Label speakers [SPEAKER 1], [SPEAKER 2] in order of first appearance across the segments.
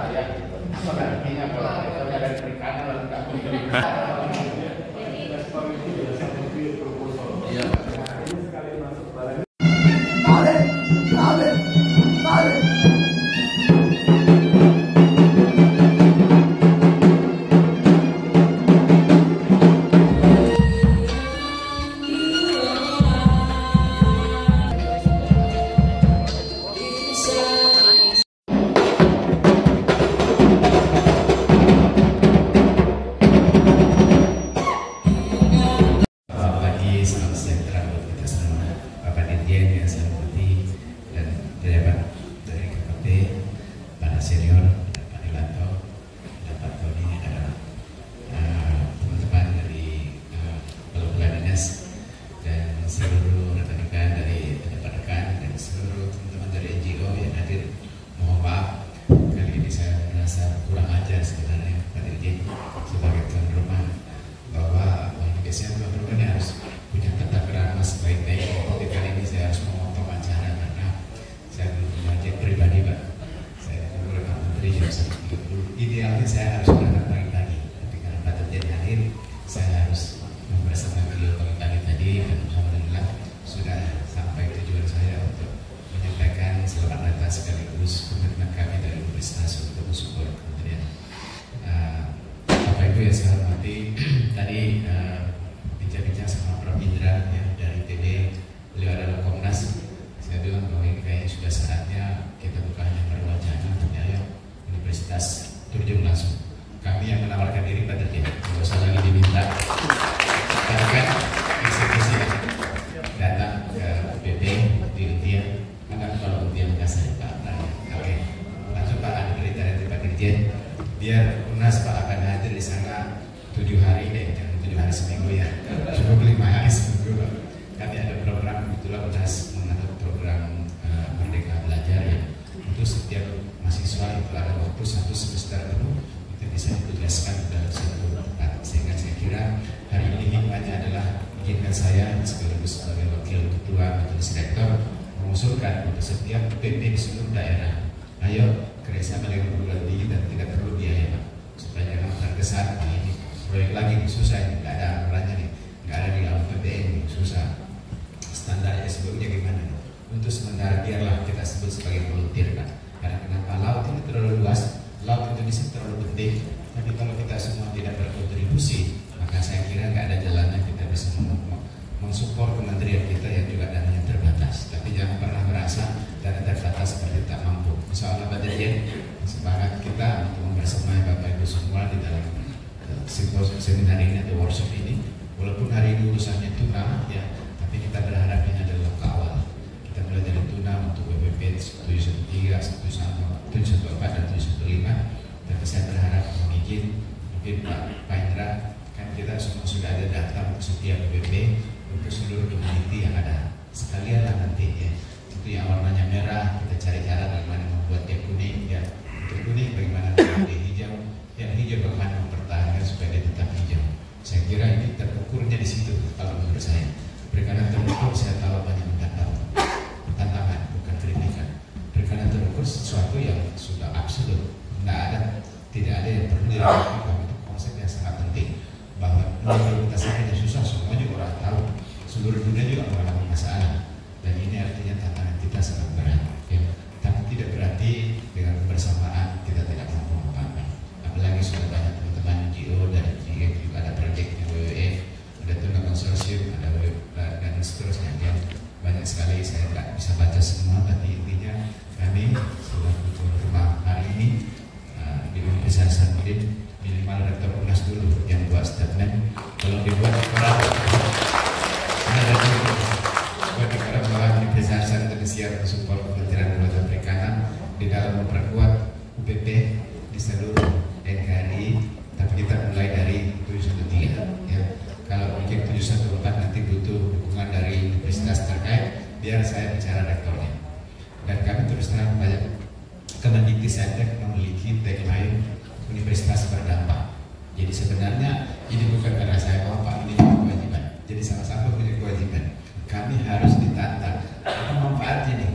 [SPEAKER 1] saya gitu. Apa artinya kalau kita ada perikanan lalu nggak boleh. Iya.
[SPEAKER 2] Idealnya saya harus berangkat pagi-pagi, tapi karena Pak Dirjen hadir, saya harus bersama beliau pagi-pagi tadi, dan alhamdulillah sudah sampai tujuan saya untuk menyampaikan selamat datang sekaligus komitmen kami dari Universitas untuk mensupport kementerian. Bapak Ibu yang saya hormati, tadi bincang-bincang sama Prof. Indra ya, dari TB, beliau adalah Komnas. Saya bilang bahwa ini kayaknya sudah saatnya kita bukan hanya berwacana, tapi ayo Universitas terjun langsung. Kami yang menawarkan diri Pak Dirjen, tidak usah lagi diminta. Karena kan eksekusi datang ke PP di Untian, karena kalau Untian nggak saya Pak. Oke, langsung Pak ada kriteria dari Pak Dirjen. Biar Unas Pak akan hadir di sana 7 hari deh, jangan 7 hari seminggu ya. Cukup 5 hari seminggu Pak. Kami ada program kebetulan Unas mengatur program Merdeka Belajar ya. Untuk setiap mahasiswa itu ada waktu 1 semester penuh itu bisa ditugaskan dalam satu tempat, sehingga saya kira hari ini hikmahnya adalah izinkan saya sekaligus sebagai wakil ketua majelis rektor mengusulkan untuk setiap PP di seluruh daerah, ayo kerjasama dengan perguruan tinggi dan tidak perlu biaya Pak, supaya jangan terkesan ini proyek lagi susah, ini nggak ada aturannya nih, nggak ada di APBN nih, susah standarnya sebelumnya gimana nih. Untuk sementara biarlah kita sebut sebagai volunteer Pak. Karena kenapa laut ini terlalu luas, laut Indonesia terlalu penting. Tapi kalau kita semua tidak berkontribusi, maka saya kira nggak ada jalannya kita bisa mensupport kementerian kita yang juga dananya terbatas. Tapi jangan pernah merasa dana terbatas seperti tak mampu. Insya Allah Pak Dirjen, semangat kita untuk membersamai Bapak Ibu semua di dalam seminar ini atau workshop ini. Walaupun hari ini urusannya tuna ya, tapi kita berharap ini adalah ke awal. Kita mulai dari tuna untuk WPP 713, 714 dan 715. Tapi saya berharap mungkin Pak Indra, kan kita semua sudah ada data untuk setiap WPP untuk seluruh community yang ada. Sekalian lah nanti ya, itu yang warnanya merah kita cari cara bagaimana membuat dia kuning ya. Untuk kuning bagaimana membuat dia hijau, yang hijau bagaimana mempertahankan supaya dia tetap hijau. Saya kira ini terukurnya di situ kalau menurut saya. Perikanan terukur saya tahu banyak mendapat tantangan, bukan kritikan. Perikanan terukur sesuatu yang sudah absolut, tidak ada yang perlu diragukan. Itu konsep yang sangat penting. Bahwa kalau kita saja susah, semua juga orang tahu. Seluruh dunia juga mengalami masalah. Dan ini artinya tantangan kita sangat berat. Ya. Tapi tidak berarti dengan kebersamaan kita tidak mampu apa-apa. Apalagi sudah banyak teman-teman NGO dari GIEK juga ada proyeknya WWF, ada Tuna Konsorsium, ada dan seterusnya. Ya. Banyak sekali saya tidak bisa baca semua, tapi intinya kami sudah butuh rumah hari ini di Universitas Hasanuddin minimal rektor Unas dulu yang buat statement. Kalau dibuat orang ada buat di bahwa Universitas Hasanuddin siap mensupport Kementerian Kelautan Perikanan di dalam memperkuat UPP di seluruh NKRI. Tapi kita mulai dari 713 ya. Kalau mungkin 714 nanti butuh dukungan dari universitas terkait, biar saya bicara rektornya. Dan kami terus terang banyak Kemendikbudristek memiliki tagline Universitas Berdampak. Jadi sebenarnya ini bukan karena saya mau Pak, ini juga kewajiban. Jadi sama-sama punya kewajiban. Kami harus ditantang apa manfaatnya nih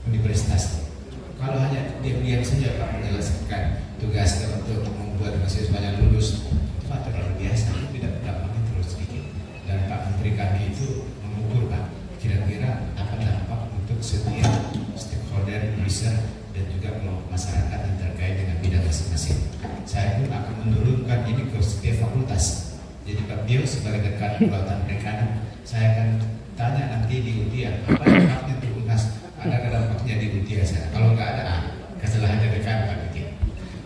[SPEAKER 2] universitas. Kalau hanya diam-diam saja Pak menjelaskan tugasnya untuk membuat mahasiswanya lulus, itu Pak terlalu biasa, itu tidak dampaknya terlalu sedikit. Dan Pak Menteri kami itu mengukur Pak, kira-kira apa dampak untuk setiap stakeholder, user dan juga kelompok masyarakat yang terkait dengan bidang masing-masing. Saya pun akan menurunkan ini ke setiap fakultas. Jadi Pak Bio sebagai dekan kelautan perikanan, saya akan tanya nanti di UTIA apa dampaknya untuk UNAS, ada dampaknya di UTIA saya. Kalau nggak ada, kesalahannya dekan Pak Bikin.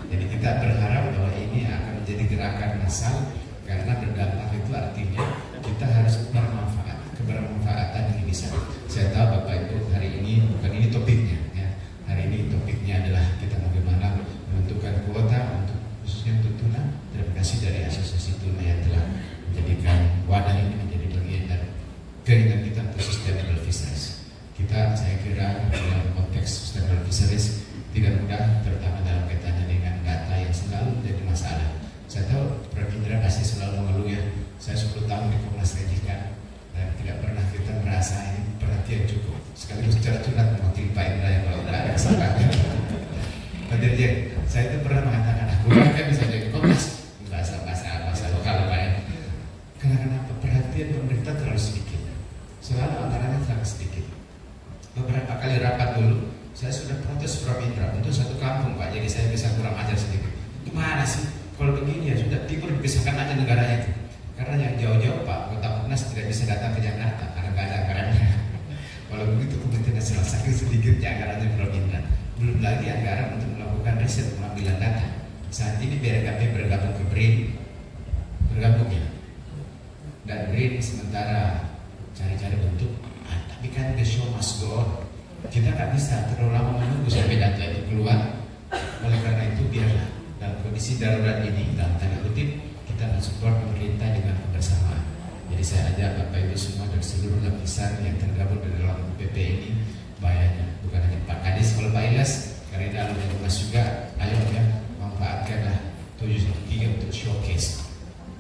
[SPEAKER 2] Jadi kita berharap bahwa ini akan menjadi gerakan massal karena berdampak itu artinya kita harus bermanfaat. Kebermanfaatan ini bisa. Saya tahu Bapak Ibu hari ini bukan ini topiknya. Ya. Hari ini topiknya adalah kita bagaimana menentukan kuota untuk khususnya untuk tuna. Terima kasih dari Asosiasi Tuna yang telah menjadikan wadah ini menjadi bagian dari keinginan kita untuk sustainable fisheries. Kita saya kira dalam konteks sustainable fisheries tidak mudah, terutama dalam kaitannya dengan data yang selalu menjadi masalah. Saya tahu Prof. Indra pasti selalu mengeluh ya. Saya 10 tahun di Komnas Pendidikan dan tidak pernah kita merasa ini perhatian cukup. Sekaligus secara curhat mewakili Pak Indra yang kalau tidak ada kesempatan. Pak Dirjen, saya itu pernah mengatakan aku kan bisa jadi Komnas bahasa lokal Pak ya. Kenapa perhatian pemerintah terlalu sedikit? Selalu anggarannya terlalu sedikit. Beberapa kali rapat dulu, saya sudah protes Prof. Indra untuk satu kampung Pak, jadi saya bisa kurang ajar sedikit. Gimana sih? Kalau begini ya sudah timur dipisahkan aja negaranya itu. Karena yang jauh-jauh Pak, kota UNAS tidak bisa datang ke Jakarta karena nggak ada anggarannya. Kalau begitu pemerintah nasional saking sedikitnya anggarannya Prof. Indra. Belum lagi anggaran untuk melakukan riset pengambilan data. Saat ini BRKP bergabung ke BRIN, bergabung ya. Dan BRIN sementara cari-cari bentuk, tapi kan the show must go on. Kita nggak bisa terlalu lama menunggu sampai data itu keluar. Oleh karena itu biarlah dalam kondisi darurat ini, dalam tanda kutip, kita mensupport pemerintah dengan kebersamaan. Jadi saya ajak Bapak Ibu semua dari seluruh lapisan yang tergabung di dalam UPP ini, bayarnya bukan hanya Pak Kadis, kalau Pak Ilyas, karena dalam Mas juga, ayo ya manfaatkanlah 713 untuk showcase.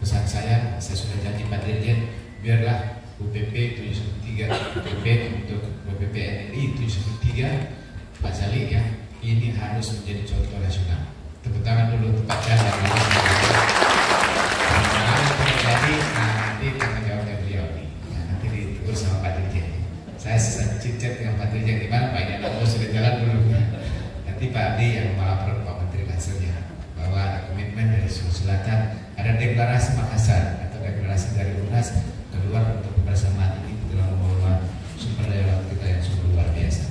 [SPEAKER 2] Pesan saya sudah janji Pak Dirjen, biarlah UPP 713 UPP untuk UPP NRI 713 Pak Zali ya, ini harus menjadi contoh nasional. Tepuk tangan dulu untuk Pak Zali. Jadi nanti tanggung jawabnya beliau nih, nanti ditegur sama Pak Dirjen. Saya cicat dengan Pak Dirjen di mana Pak, ini anak sudah jalan dulu. Nanti Pak Abdi yang melapor Pak Menteri langsungnya bahwa ada komitmen dari Sulawesi Selatan, ada deklarasi Makassar atau deklarasi dari UNAS keluar untuk kebersamaan ini dalam mengelola sumber daya laut kita yang sungguh luar biasa.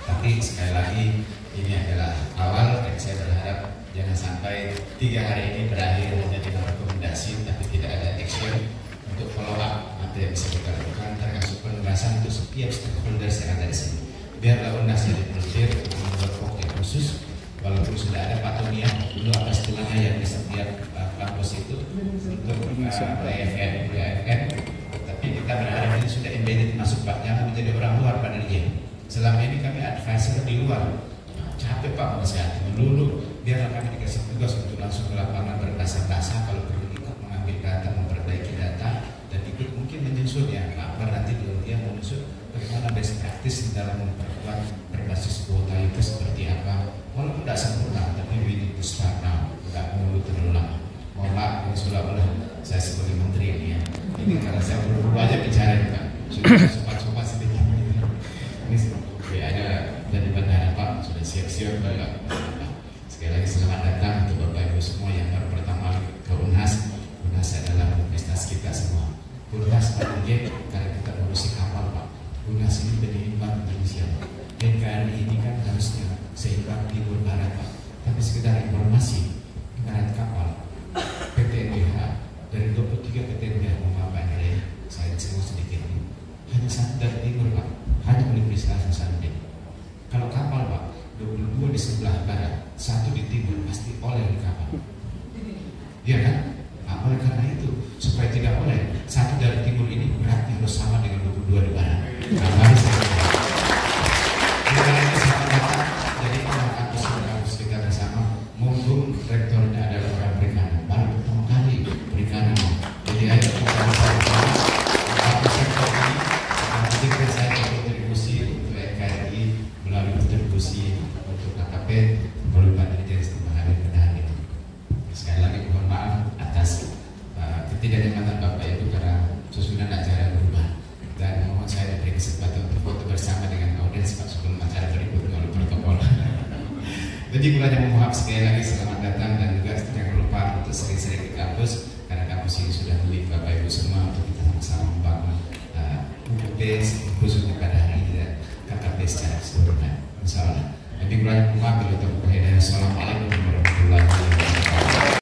[SPEAKER 2] Tapi sekali lagi ini adalah awal dan saya berharap jangan sampai 3 hari ini berakhir hanya dengan rekomendasi tapi tidak ada action untuk follow up apa yang bisa kita lakukan termasuk penugasan untuk setiap stakeholder yang ada di sini. Biarlah UNAS jadi volunteer untuk membuat pokok yang khusus, walaupun sudah ada patonia dulu apa istilahnya yang di setiap kampus itu untuk AFN, tapi kita berharap ini sudah embedded masuk Pak, jangan menjadi orang luar Pak Dirjen. Selama ini kami advisor di luar, capek Pak menasihati dulu, biarlah kami dikasih tugas untuk langsung ke lapangan berdasar-dasar, kalau perlu ikut mengambil data, memperbaiki data, dan ikut mungkin menyusun ya, apa nanti dia menyusun bagaimana best practice di dalam memperkuat berbasis kuota itu seperti apa. Walaupun tidak sempurna, tapi we need to start now, tidak perlu terlalu lama. Mohon maaf, ini seolah-olah saya sebagai menteri ini ya. Ini karena saya perlu banyak bicara Pak, sudah sopan-sopan sedikit. Ini ada dari bandara Pak, sudah siap-siap Pak. Sekali lagi selamat datang untuk Bapak Ibu semua yang baru pertama ke UNAS. UNAS adalah universitas kita semua. UNAS Dirjen karena kita ngurusi kapal Pak. UNAS ini penyeimbang Indonesia. NKRI ini kan harusnya seimbang timur barat Pak. Tapi sekedar informasi, ibarat kapal PT NBH dari 23 PT NBH mengapa ya? Saya semua sedikit ini. Hanya satu dari timur Pak, hanya Universitas Hasanuddin. Kalau kapal Pak, 22 di sebelah barat, satu di timur, pasti oleh di kapal. Iya kan? Nah, oleh karena itu, supaya tidak oleh, satu dari timur ini beratnya harus sama dengan 22 di barat. Nah, harus karena itu sama datang, jadi kampus kita bersama, mumpung rektornya adalah orang perikanan, baru pertama kali perikanan. Jadi ayo kita bersama sektor ini, nanti saya kontribusi untuk NKRI melalui kontribusi untuk KKP sampai perubahan ini jadi istimewa hari pernikahan ini. Sekali lagi mohon maaf atas ketidaknyamanan Bapak Ibu karena susunan acara berubah, dan mohon saya diberi kesempatan untuk foto bersama dengan audiens Pak sebelum acara berikut melalui protokol. Jadi kurang mohon maaf sekali lagi, selamat datang, dan juga jangan lupa untuk sering-sering ke kampus karena kampus ini sudah milik Bapak Ibu semua untuk kita sama-sama membangun UKP khususnya pada hari ini dan KKP secara keseluruhan. Insya Allah. Jadi kurang mohon maaf kalau